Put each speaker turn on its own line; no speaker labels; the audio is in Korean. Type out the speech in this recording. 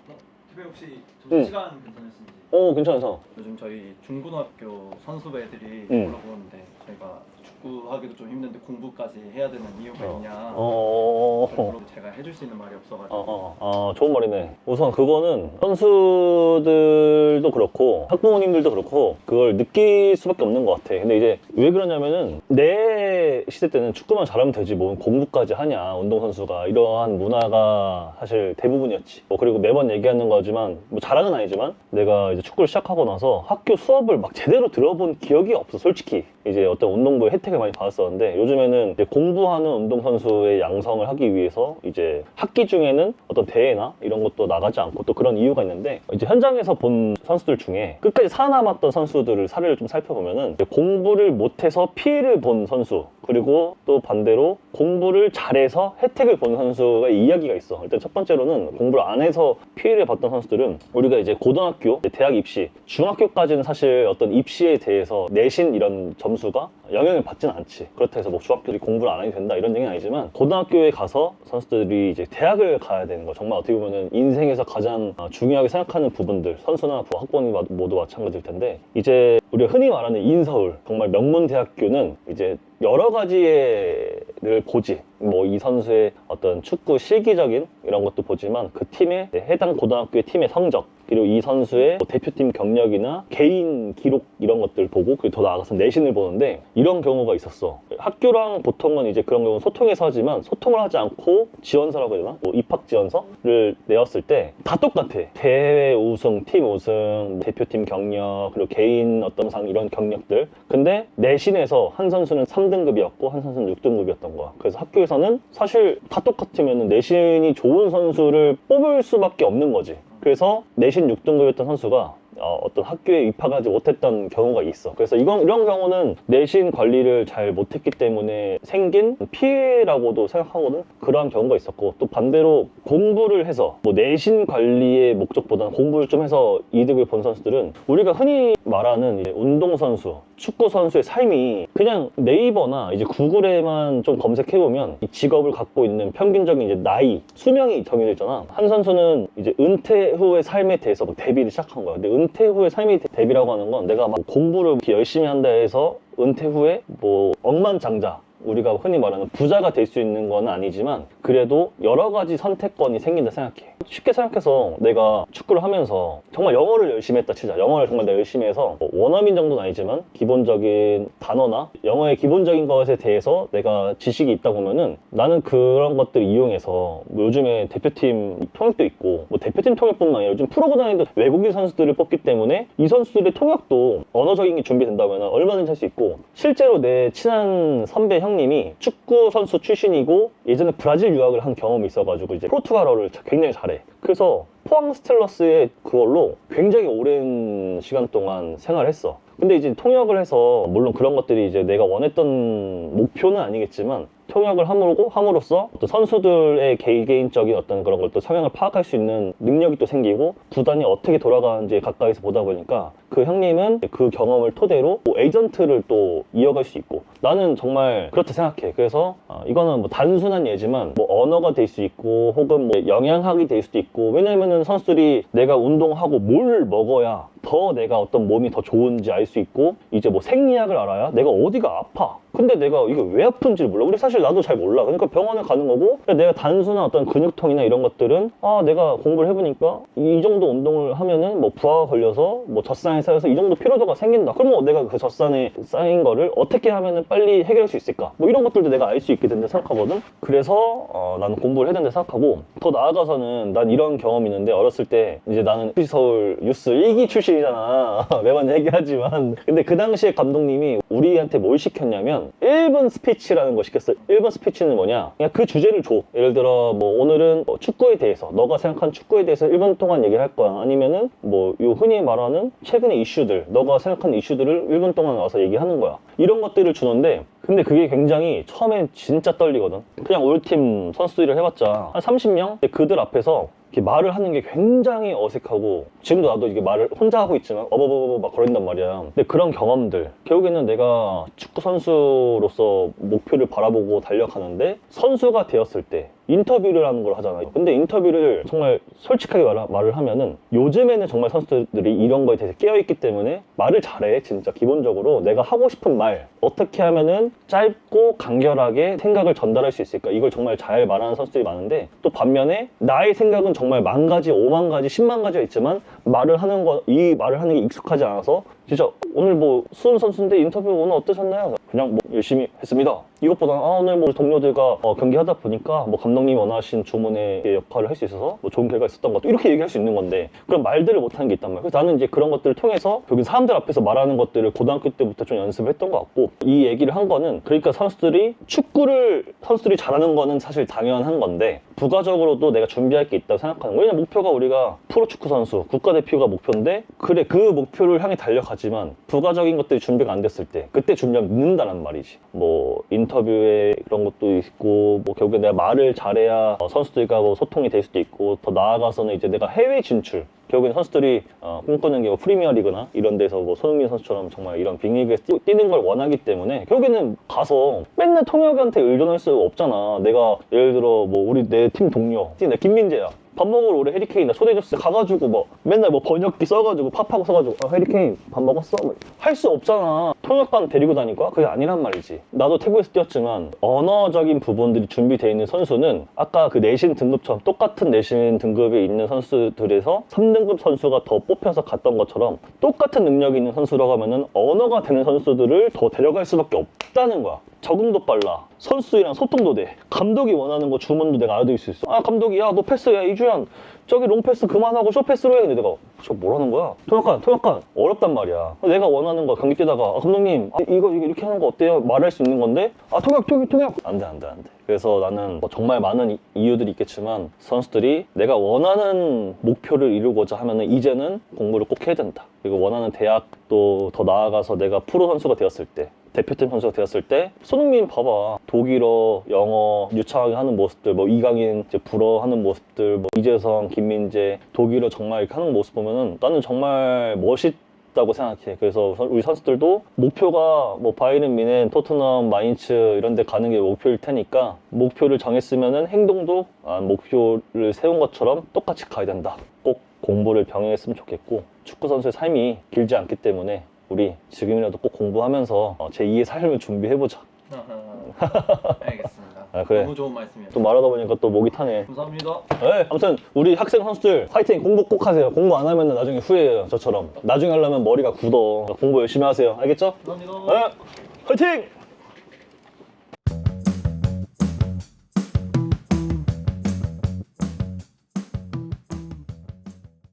대표 혹시 좀 시간 괜찮으신지?
괜찮아서.
요즘 저희 중고등학교 선수부 애들이 물어보는데 저희가 축구하기도 좀 힘든데 공부까지 해야 되는 이유가 있냐. 제가 해줄 수 있는 말이 없어가지고.
좋은 말이네. 우선 그거는 선수들도 그렇고 학부모님들도 그렇고 그걸 느낄 수밖에 없는 것 같아. 근데 이제 왜 그러냐면은 내 시대 때는 축구만 잘하면 되지 뭐 공부까지 하냐 운동선수가 이러한 문화가 사실 대부분이었지. 그리고 매번 얘기하는 거지만 뭐 자랑은 아니지만 내가 이제 축구를 시작하고 나서 학교 수업을 막 제대로 들어본 기억이 없어 솔직히. 이제 어떤 운동부의 혜택을 많이 받았었는데 요즘에는 이제 공부하는 운동선수의 양성을 하기 위해서 이제 학기 중에는 어떤 대회나 이런 것도 나가지 않고 또 그런 이유가 있는데 이제 현장에서 본 선수들 중에 끝까지 살아남았던 선수들을 사례를 좀 살펴보면은 공부를 못해서 피해를 본 선수 그리고 또 반대로 공부를 잘해서 혜택을 본 선수가 이야기가 있어. 일단 첫 번째로는 공부를 안 해서 피해를 봤던 선수들은 우리가 이제 고등학교, 대학 입시, 중학교까지는 사실 어떤 입시에 대해서 내신 이런 점수가 영향을 받지는 않지. 그렇다 해서 뭐 중학교들이 공부를 안 해도 된다 이런 얘기는 아니지만 고등학교에 가서 선수들이 이제 대학을 가야 되는 거 정말 어떻게 보면은 인생에서 가장 중요하게 생각하는 부분들 선수나 학부모님 모두 마찬가지일 텐데 이제 우리가 흔히 말하는 인서울 정말 명문 대학교는 이제 여러 가지를 보지. 뭐 이 선수의 어떤 축구 실기적인 이런 것도 보지만 그 팀의 해당 고등학교의 팀의 성적 그리고 이 선수의 뭐 대표팀 경력이나 개인 기록 이런 것들 보고 그리고 더 나아가서 내신을 보는데 이런 경우가 있었어. 학교랑 보통은 이제 그런 경우는 소통해서 하지만 소통을 하지 않고 지원서라고 해야 되나? 뭐 입학 지원서를 내었을 때 다 똑같아. 대회 우승, 팀 우승, 대표팀 경력 그리고 개인 어떤 상 이런 경력들. 근데 내신에서 한 선수는 3등급이었고 한 선수는 6등급이었던 거야. 그래서 학교에서는 사실 다 똑같으면 내신이 좋은 선수를 뽑을 수밖에 없는 거지. 그래서 내신 6등급이었던 선수가 어떤 학교에 입학하지 못했던 경우가 있어. 그래서 이런 경우는 내신 관리를 잘 못했기 때문에 생긴 피해라고도 생각하거든. 그러한 경우가 있었고 또 반대로 공부를 해서 뭐 내신 관리의 목적보다는 공부를 좀 해서 이득을 본 선수들은 우리가 흔히 말하는 이제 운동선수, 축구선수의 삶이 그냥 네이버나 이제 구글에만 좀 검색해보면 이 직업을 갖고 있는 평균적인 이제 나이, 수명이 정해져 있잖아. 한 선수는 이제 은퇴 후의 삶에 대해서 뭐 데뷔를 시작한 거야. 근데 은퇴 후의 삶이 데뷔라고 하는 건 내가 막 공부를 이렇게 열심히 한다 해서 은퇴 후에 뭐 억만장자 우리가 흔히 말하는 부자가 될 수 있는 건 아니지만 그래도 여러 가지 선택권이 생긴다 생각해. 쉽게 생각해서 내가 축구를 하면서 정말 영어를 열심히 했다 치자. 영어를 정말 내가 열심히 해서 뭐 원어민 정도는 아니지만 기본적인 단어나 영어의 기본적인 것에 대해서 내가 지식이 있다 보면은 나는 그런 것들을 이용해서 뭐 요즘에 대표팀 통역도 있고 뭐 대표팀 통역뿐만 아니라 요즘 프로구단에도 외국인 선수들을 뽑기 때문에 이 선수들의 통역도 언어적인 게 준비된다면 얼마든지 할 수 있고 실제로 내 친한 선배 형님이 축구 선수 출신이고 예전에 브라질 유학을 한 경험이 있어가지고 이제 포르투갈어를 굉장히 잘해. 그래서 포항 스틸러스의 그걸로 굉장히 오랜 시간 동안 생활했어. 근데 이제 통역을 해서 물론 그런 것들이 이제 내가 원했던 목표는 아니겠지만 통역을 함으로써 어떤 선수들의 개인적인 어떤 그런 걸 또 성향을 파악할 수 있는 능력이 또 생기고 구단이 어떻게 돌아가는지 가까이서 보다 보니까 그 형님은 그 경험을 토대로 뭐 에이전트를 또 이어갈 수 있고 나는 정말 그렇다 생각해. 그래서 이거는 뭐 단순한 예지만 뭐 언어가 될 수 있고 혹은 뭐 영양학이 될 수도 있고 왜냐면은 선수들이 내가 운동하고 뭘 먹어야 더 내가 어떤 몸이 더 좋은지 알 수 있고 이제 뭐 생리학을 알아야 내가 어디가 아파 근데 내가 이게 왜 아픈지를 몰라. 근데 사실 나도 잘 몰라. 그러니까 병원에 가는 거고 내가 단순한 어떤 근육통이나 이런 것들은 내가 공부를 해보니까 이 정도 운동을 하면은 뭐 부하가 걸려서 뭐 젖산이 쌓여서 이 정도 피로도가 생긴다. 그러면 내가 그 젖산에 쌓인 거를 어떻게 하면은 빨리 해결할 수 있을까? 뭐 이런 것들도 내가 알 수 있게 된다 생각하거든. 그래서 나는 공부를 해야 된다 생각하고 더 나아가서는 난 이런 경험이 있는데 어렸을 때 이제 나는 서울 유스 1기 출신이잖아. 매번 얘기하지만 근데 그 당시에 감독님이 우리한테 뭘 시켰냐면 1분 스피치라는 거 시켰어. 1분 스피치는 뭐냐? 그냥 그 주제를 줘. 예를 들어 뭐 오늘은 뭐 축구에 대해서 너가 생각한 축구에 대해서 1분 동안 얘기를 할 거야. 아니면은 뭐 요 흔히 말하는 최근의 이슈들 너가 생각하는 이슈들을 1분 동안 와서 얘기하는 거야. 이런 것들을 주는데 근데 그게 굉장히 처음엔 진짜 떨리거든. 그냥 올 팀 선수들을 해봤자 한 30명? 근데 그들 앞에서 이렇게 말을 하는 게 굉장히 어색하고 지금도 나도 이게 말을 혼자 하고 있지만 어버버버 막 그런단 말이야. 근데 그런 경험들 결국에는 내가 축구 선수로서 목표를 바라보고 달려가는데 선수가 되었을 때 인터뷰를 하는 걸 하잖아요. 근데 인터뷰를 정말 솔직하게 말을 하면은 요즘에는 정말 선수들이 이런 거에 대해서 깨어있기 때문에 말을 잘해. 진짜 기본적으로 내가 하고 싶은 말 어떻게 하면은 짧고 간결하게 생각을 전달할 수 있을까, 이걸 정말 잘 말하는 선수들이 많은데, 또 반면에 나의 생각은 정말 10,000가지, 50,000가지, 100,000가지가 있지만 이 말을 하는 게 익숙하지 않아서 진짜 오늘 뭐 수훈 선수인데 인터뷰 오늘 어떠셨나요? 그냥 뭐 열심히 했습니다. 이것보다는 오늘 뭐 동료들과 경기하다 보니까 뭐 감독님이 원하신 주문의 역할을 할 수 있어서 뭐 좋은 결과 있었던 것 같고, 이렇게 얘기할 수 있는 건데 그런 말들을 못하는 게 있단 말이에요. 그래서 나는 이제 그런 것들을 통해서 여기 사람들 앞에서 말하는 것들을 고등학교 때부터 좀 연습을 했던 것 같고, 이 얘기를 한 거는 그러니까 선수들이 잘하는 거는 사실 당연한 건데 부가적으로도 내가 준비할 게 있다고 생각하는 거예요. 왜냐면 목표가 우리가 프로축구 선수, 국가대표가 목표인데, 그래 그 목표를 향해 달려가지만 부가적인 것들이 준비가 안 됐을 때 그때 준비하면 늦는다는 말이지. 뭐 인터뷰에 그런 것도 있고, 뭐 결국에 내가 말을 잘해야 선수들과 뭐 소통이 될 수도 있고, 더 나아가서는 이제 내가 해외 진출, 결국엔 선수들이 꿈꾸는 게 뭐 프리미어리그나 이런 데서 뭐 손흥민 선수처럼 정말 이런 빅리그에서 뛰는 걸 원하기 때문에 결국에는 가서 맨날 통역한테 의존할 수 없잖아. 내가 예를 들어 뭐 내 팀 동료 내 김민재야, 밥 먹으러 우리 해리케인 나 초대해줬을 때 가가지고 뭐 맨날 뭐 번역기 써가지고 팝하고 써가지고 해리케인 밥 먹었어? 뭐 할 수 없잖아. 통역관 데리고 다니까? 그게 아니란 말이지. 나도 태국에서 뛰었지만 언어적인 부분들이 준비되어 있는 선수는 아까 그 내신 등급처럼 똑같은 내신 등급이 있는 선수들에서 3등급 선수가 더 뽑혀서 갔던 것처럼 똑같은 능력이 있는 선수라고 하면은 언어가 되는 선수들을 더 데려갈 수밖에 없다는 거야. 적응도 빨라. 선수들이랑 소통도 돼. 감독이 원하는 거 주문도 내가 알아들을 수 있어. 아 감독이 야 너 패스, 야 이주연 저기 롱패스 그만하고 쇼패스로 해. 근데 내가 저 뭐라는 거야? 통역관 어렵단 말이야. 내가 원하는 거 경기 뛰다가 감독님 이거 이렇게 하는 거 어때요? 말할 수 있는 건데 통역 안 돼. 그래서 나는 뭐 정말 많은 이유들이 있겠지만 선수들이 내가 원하는 목표를 이루고자 하면은 이제는 공부를 꼭 해야 된다. 그리고 원하는 대학도 더 나아가서 내가 프로 선수가 되었을 때, 대표팀 선수가 되었을 때 손흥민 봐봐. 독일어, 영어 유창하게 하는 모습들, 뭐 이강인 이제 불어 하는 모습들, 뭐 이재성, 김민재 독일어 정말 이렇게 하는 모습 보면은 나는 정말 멋있다고 생각해. 그래서 우리 선수들도 목표가 뭐 바이에른 뮌헨, 토트넘, 마인츠 이런 데 가는 게 목표일 테니까 목표를 정했으면은 행동도 목표를 세운 것처럼 똑같이 가야 된다. 꼭 공부를 병행했으면 좋겠고, 축구 선수의 삶이 길지 않기 때문에 우리 지금이라도 꼭 공부하면서 제2의 삶을 준비해보자.
알겠습니다.
그래.
너무 좋은 말씀이에요.
또 말하다 보니까 또 목이 타네.
감사합니다.
네, 아무튼 우리 학생 선수들 화이팅! 공부 꼭 하세요. 공부 안 하면 나중에 후회해요. 저처럼. 나중에 하려면 머리가 굳어. 공부 열심히 하세요. 알겠죠?
감사합니다.
네, 화이팅!